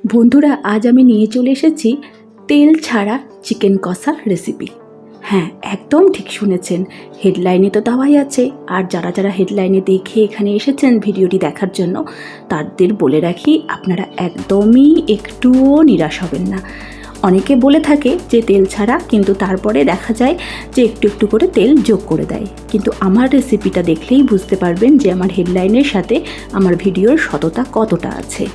বন্ধুরা, আজ আমি নিয়ে চলে এসেছি তেল ছাড়া চিকেন কষা রেসিপি। হ্যাঁ, একদম ঠিক শুনেছেন, হেডলাইনে তো দেওয়াই আছে। আর যারা যারা হেডলাইনে দেখে এখানে এসেছেন ভিডিওটি দেখার জন্য, তাদের বলে রাখি আপনারা একদমই একটুও নিরাশ হবেন না। অনেকে বলে থাকে যে তেল ছাড়া, কিন্তু তারপরে দেখা যায় যে একটু একটু করে তেল যোগ করে দেয়। কিন্তু আমার রেসিপিটা দেখলেই বুঝতে পারবেন যে আমার হেডলাইনের সাথে আমার ভিডিওর সততা কতটা আছে।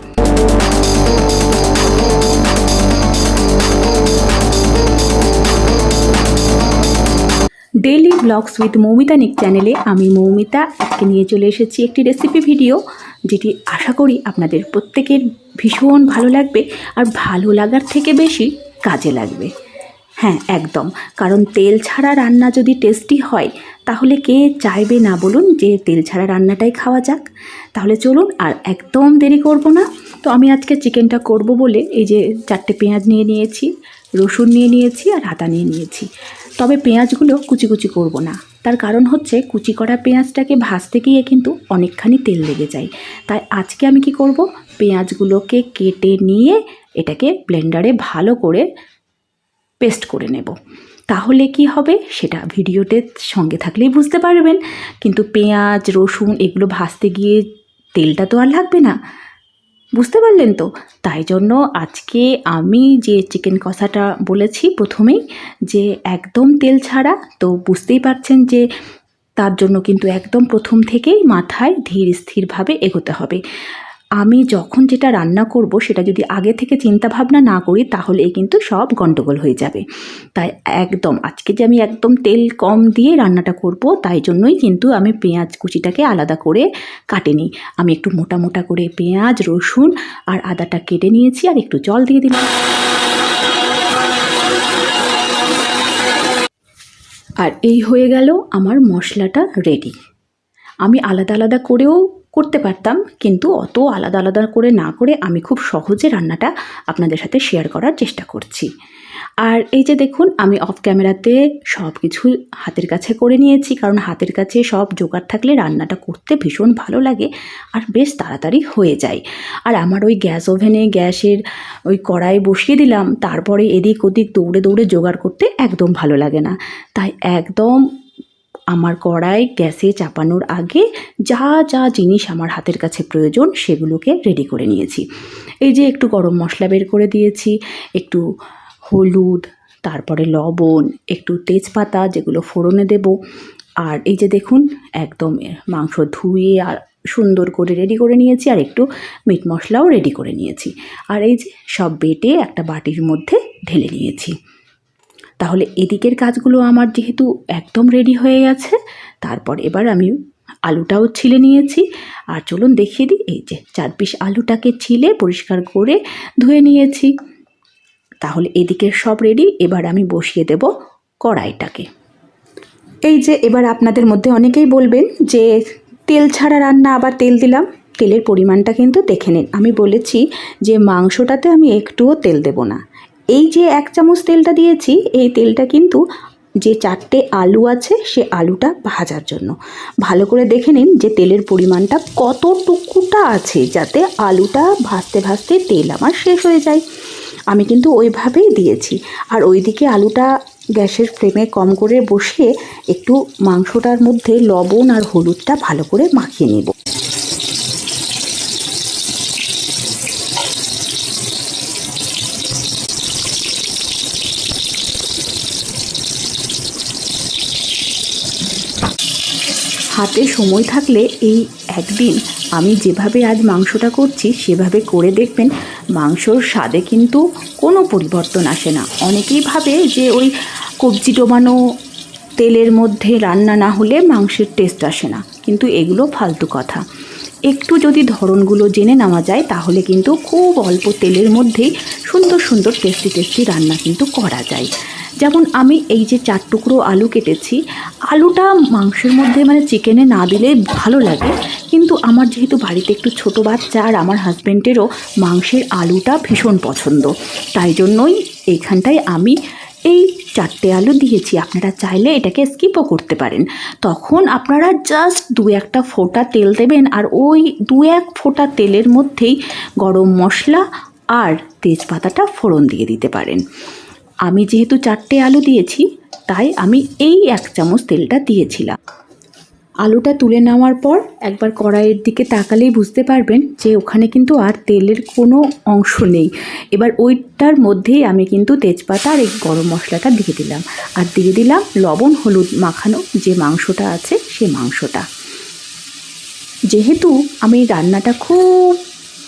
ডেইলি ব্লগস উইথ মৌমিতা নিক চ্যানেলে আমি মৌমিতা আজকে নিয়ে চলে এসেছি একটি রেসিপি ভিডিও, যেটি আশা করি আপনাদের প্রত্যেকের ভীষণ ভালো লাগবে, আর ভালো লাগার থেকে বেশি কাজে লাগবে। হ্যাঁ, একদম, কারণ তেল ছাড়া রান্না যদি টেস্টি হয় তাহলে কে চাইবে না বলুন যে তেল ছাড়া রান্নাটাই খাওয়া যাক। তাহলে চলুন, আর একদম দেরি করব না। তো আমি আজকে চিকেনটা করব বলে এই যে 4টে পেঁয়াজ নিয়ে নিয়েছি, রসুন নিয়ে নিয়েছি, আর আদা নিয়ে নিয়েছি। তবে পেঁয়াজগুলো কুচি কুচি করব না, তার কারণ হচ্ছে কুচি করা পেঁয়াজটাকে ভাজতে গিয়ে কিন্তু অনেকখানি তেল লেগে যায়। তাই আজকে আমি কি করব, পেঁয়াজগুলোকে কেটে নিয়ে এটাকে ব্লেন্ডারে ভালো করে পেস্ট করে নেব। তাহলে কি হবে সেটা ভিডিওতে সঙ্গে থাকলেই বুঝতে পারবেন। কিন্তু পেঁয়াজ রসুন এগুলো ভাজতে গিয়ে তেলটা তো আর লাগবে না, বুঝতে পারলেন তো? তাই জন্য আজকে আমি যে চিকেন কষাটা বলেছি প্রথমেই যে একদম তেল ছাড়া, তো বুঝতেই পারছেন যে তার জন্য কিন্তু একদম প্রথম থেকেই মাথায় ধীর স্থিরভাবে এগোতে হবে। আমি যখন যেটা রান্না করব সেটা যদি আগে থেকে চিন্তা ভাবনা না করি তাহলে কিন্তু সব গন্ডগোল হয়ে যাবে। তাই একদম আজকে যে আমি একদম তেল কম দিয়ে রান্নাটা করব, তাই জন্যই কিন্তু আমি পেঁয়াজ কুচিটাকে আলাদা করে কাটিনি। আমি একটু মোটা মোটা করে পেঁয়াজ রসুন আর আদাটা কেটে নিয়েছি, আর একটু জল দিয়ে দিলাম। আর এই হয়ে গেল আমার মশলাটা রেডি। আমি আলাদা আলাদা করেও করতে পারতাম, কিন্তু অত আলাদা আলাদা করে না করে আমি খুব সহজে রান্নাটা আপনাদের সাথে শেয়ার করার চেষ্টা করছি। আর এই যে দেখুন, আমি অফ ক্যামেরাতে সব কিছু হাতের কাছে করে নিয়েছি, কারণ হাতের কাছে সব জোগাড় থাকলে রান্নাটা করতে ভীষণ ভালো লাগে আর বেশ তাড়াতাড়ি হয়ে যায়। আর আমার ওই গ্যাস ওভেনে গ্যাসের ওই কড়াই বসিয়ে দিলাম, তারপরে এদিক ওদিক দৌড়ে দৌড়ে জোগাড় করতে একদম ভালো লাগে না। তাই একদম আমার কড়াই গ্যাসে চাপানোর আগে যা যা জিনিস আমার হাতের কাছে প্রয়োজন সেগুলোকে রেডি করে নিয়েছি। এই যে একটু গরম মশলা বের করে দিয়েছি, একটু হলুদ, তারপরে লবণ, একটু তেজপাতা যেগুলো ফোড়নে দেব। আর এই যে দেখুন, একদম মাংস ধুয়ে আর সুন্দর করে রেডি করে নিয়েছি, আর একটু মিট মশলাও রেডি করে নিয়েছি। আর এই যে সব বেটে একটা বাটির মধ্যে ঢেলে নিয়েছি। তাহলে এদিকের কাজগুলো আমার যেহেতু একদম রেডি হয়ে গেছে, তারপর এবার আমি আলুটাও ছিলে নিয়েছি। আর চলুন দেখিয়ে দিই, এই যে 4 পিস আলুটাকে ছিলে পরিষ্কার করে ধুয়ে নিয়েছি। তাহলে এদিকের সব রেডি। এবার আমি বসিয়ে দেব কড়াইটাকে। এই যে এবার আপনাদের মধ্যে অনেকেই বলবেন যে তেল ছাড়া রান্না, আবার তেল দিলাম। তেলের পরিমাণটা কিন্তু দেখে নিন। আমি বলেছি যে মাংসটাতে আমি একটুও তেল দেব না। এই যে 1 চামচ তেলটা দিয়েছি, এই তেলটা কিন্তু যে 4টে আলু আছে সে আলুটা ভাজার জন্য। ভালো করে দেখে নিন যে তেলের পরিমাণটা কতটুকুটা আছে, যাতে আলুটা ভাজতে ভাজতে তেল আমার শেষ হয়ে যায়। আমি কিন্তু ওইভাবেই দিয়েছি। আর ওইদিকে আলুটা গ্যাসের ফ্লেমে কম করে বসিয়ে একটু মাংসটার মধ্যে লবণ আর হলুদটা ভালো করে মাখিয়ে নেব। হাতে সময় থাকলে এই একদিন আমি যেভাবে আজ মাংসটা করছি সেভাবে করে দেখবেন, মাংসর স্বাদে কিন্তু কোনো পরিবর্তন আসে না। অনেকেই ভাবে যে ওই কবজি ডোবানো তেলের মধ্যে রান্না না হলে মাংসের টেস্ট আসে না, কিন্তু এগুলো ফালতু কথা। একটু যদি ধরনগুলো জেনে নেওয়া যায় তাহলে কিন্তু খুব অল্প তেলের মধ্যেই সুন্দর সুন্দর টেস্টি টেস্টি রান্না কিন্তু করা যায়। যেমন আমি এই যে 4 টুকরো আলু কেটেছি, আলুটা মাংসের মধ্যে মানে চিকেনে না দিলে ভালো লাগে, কিন্তু আমার যেহেতু বাড়িতে একটু ছোট বাচ্চা আর আমার হাজব্যান্ডেরও মাংসের আলুটা ভীষণ পছন্দ, তাই জন্যই এইখানটায় আমি এই 4টে আলু দিয়েছি। আপনারা চাইলে এটাকে স্কিপও করতে পারেন। তখন আপনারা জাস্ট 2-1 ফোঁটা তেল দেবেন, আর ওই 2-1 ফোঁটা তেলের মধ্যেই গরম মশলা আর তেজপাতাটা ফোড়ন দিয়ে দিতে পারেন। আমি যেহেতু 4টে আলু দিয়েছি তাই আমি এই 1 চামচ তেলটা দিয়েছিলাম। আলুটা তুলে নেওয়ার পর একবার কড়াইয়ের দিকে তাকালেই বুঝতে পারবেন যে ওখানে কিন্তু আর তেলের কোনো অংশ নেই। এবার ওইটার মধ্যেই আমি কিন্তু তেজপাতা আর এই গরম মশলাটা দিয়ে দিলাম, আর দিয়ে দিলাম লবণ হলুদ মাখানো যে মাংসটা আছে সেই মাংসটা। যেহেতু আমি রান্নাটা খুব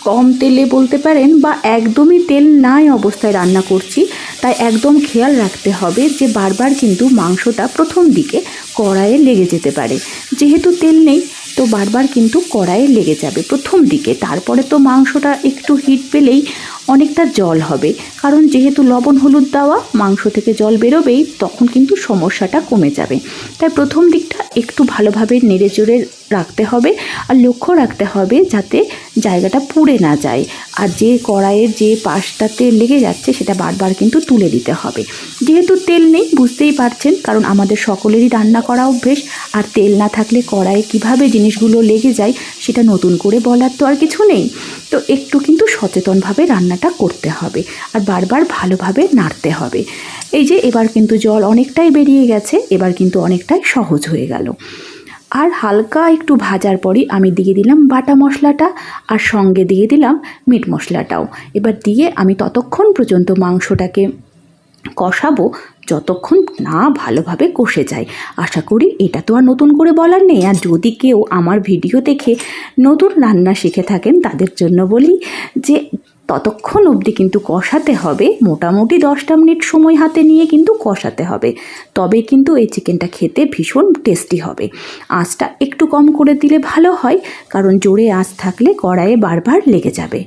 কম তেলে বলতে পারেন বা একদমই তেল নাই অবস্থায় রান্না করছি, তাই একদম খেয়াল রাখতে হবে যে বারবার কিন্তু মাংসটা প্রথম দিকে কড়াইয়ে লেগে যেতে পারে। যেহেতু তেল নেই তো বারবার কিন্তু কড়াইয়ে লেগে যাবে প্রথম দিকে, তারপরে তো মাংসটা একটু হিট পেলেই অনেকটা জল হবে, কারণ যেহেতু লবণ হলুদ দেওয়া মাংস থেকে জল বেরোবেই, তখন কিন্তু সমস্যাটা কমে যাবে। তাই প্রথম দিকটা একটু ভালোভাবে নেড়ে চড়ে রাখতে হবে, আর লক্ষ্য রাখতে হবে যাতে জায়গাটা পুড়ে না যায়, আর যে কড়াইয়ের যে পাশটাতে লেগে যাচ্ছে সেটা বারবার কিন্তু তুলে দিতে হবে। যেহেতু তেল নেই বুঝতেই পারছেন, কারণ আমাদের সকলেরই রান্না করা অভ্যেস, আর তেল না থাকলে কড়াইয়ে কীভাবে জিনিসগুলো লেগে যায় সেটা নতুন করে বলার তো আর কিছু নেই। তো একটু কিন্তু সচেতনভাবে রান্নাটা করতে হবে, আর বারবার ভালোভাবে নাড়তে হবে। এই যে এবার কিন্তু জল অনেকটাই বেরিয়ে গেছে, এবার কিন্তু অনেকটাই সহজ হয়ে গেল। আর হালকা একটু ভাজার পরই আমি দিয়ে দিলাম বাটা মশলাটা, আর সঙ্গে দিয়ে দিলাম মিট মশলাটাও। এবার দিয়ে আমি ততক্ষণ পর্যন্ত মাংসটাকে কষাবো যতক্ষণ না ভালোভাবে কষে যায়। আশা করি এটা তো আর নতুন করে বলার নেই। আর যদি কেউ আমার ভিডিও দেখে নতুন রান্না শিখে থাকেন তাদের জন্য বলি যে ততক্ষণ অবধি কিন্তু কষাতে হবে, মোটামুটি 10টা মিনিট সময় হাতে নিয়ে কিন্তু কষাতে হবে, তবে কিন্তু এই চিকেনটা খেতে ভীষণ টেস্টি হবে। আঁচটা একটু কম করে দিলে ভালো হয়, কারণ জোরে আঁচ থাকলে কড়াইয়ে বারবার লেগে যাবে।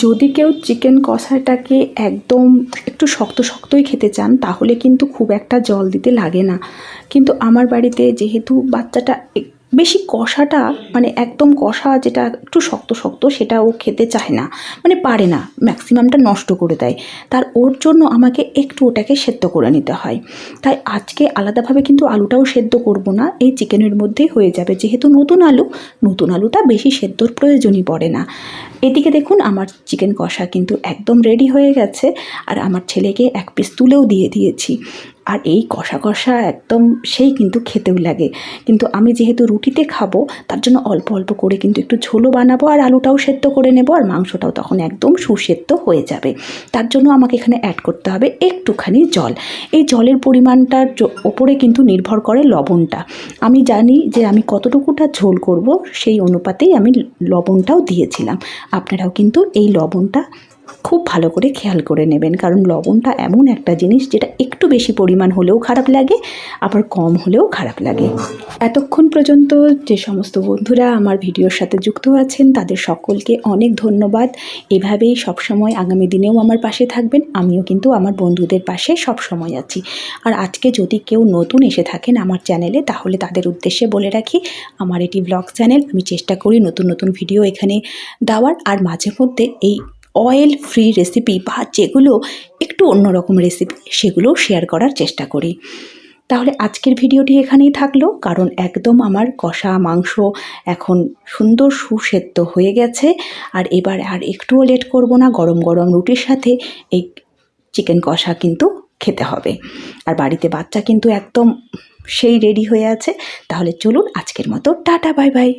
যদি কেউ চিকেন কষাটাকে একদম একটু শক্ত শক্তই খেতে চান তাহলে কিন্তু খুব একটা জল দিতে লাগে না, কিন্তু আমার বাড়িতে যেহেতু বাচ্চাটা বেশি কষাটা মানে একদম কষা যেটা একটু শক্ত শক্ত সেটা ও খেতে চায় না, মানে পারে না, ম্যাক্সিমামটা নষ্ট করে দেয়, তার ওর জন্য আমাকে একটু ওটাকে সেদ্ধ করে নিতে হয়। তাই আজকে আলাদাভাবে কিন্তু আলুটাও সেদ্ধ করব না, এই চিকেনের মধ্যেই হয়ে যাবে, যেহেতু নতুন আলুটা বেশি সেদ্ধর প্রয়োজনই পড়ে না। এদিকে দেখুন আমার চিকেন কষা কিন্তু একদম রেডি হয়ে গেছে, আর আমার ছেলেকে 1 পিস তুলেও দিয়ে দিয়েছি। আর এই কষা কষা একদম সেই কিন্তু খেতেও লাগে, কিন্তু আমি যেহেতু রুটিতে খাবো তার জন্য অল্প অল্প করে কিন্তু একটু ঝোলও বানাবো, আর আলুটাও সেদ্ধ করে নেব, আর মাংসটাও তখন একদম সুসেদ্ধ হয়ে যাবে। তার জন্য আমাকে এখানে অ্যাড করতে হবে একটুখানি জল। এই জলের পরিমাণটার ওপরে কিন্তু নির্ভর করে লবণটা। আমি জানি যে আমি কতটুকুটা ঝোল করব, সেই অনুপাতেই আমি লবণটাও দিয়েছিলাম। আপনারাও কিন্তু এই লবণটা খুব ভালো করে খেয়াল করে নেবেন, কারণ লবণটা এমন একটা জিনিস যেটা একটু বেশি পরিমাণ হলেও খারাপ লাগে, আবার কম হলেও খারাপ লাগে। এতক্ষণ পর্যন্ত যে সমস্ত বন্ধুরা আমার ভিডিওর সাথে যুক্ত আছেন তাদের সকলকে অনেক ধন্যবাদ। এভাবেই সবসময় আগামী দিনেও আমার পাশে থাকবেন, আমিও কিন্তু আমার বন্ধুদের পাশে সব সময় আছি। আর আজকে যদি কেউ নতুন এসে থাকেন আমার চ্যানেলে, তাহলে তাদের উদ্দেশ্যে বলে রাখি, আমার এটি ব্লগ চ্যানেল, আমি চেষ্টা করি নতুন নতুন ভিডিও এখানে দেওয়ার, আর মাঝে মধ্যে এই অয়েল ফ্রি রেসিপি বা যেগুলো একটু অন্যরকম রেসিপি সেগুলোও শেয়ার করার চেষ্টা করি। তাহলে আজকের ভিডিওটি এখানেই থাকলো, কারণ একদম আমার কষা মাংস এখন সুন্দর সুসেদ্ধ হয়ে গেছে। আর এবার আর একটুও লেট করব না, গরম গরম রুটির সাথে এই চিকেন কষা কিন্তু খেতে হবে। আর বাড়িতে বাচ্চা কিন্তু একদম সেই রেডি হয়ে আছে। তাহলে চলুন আজকের মতো টাটা বাই বাই।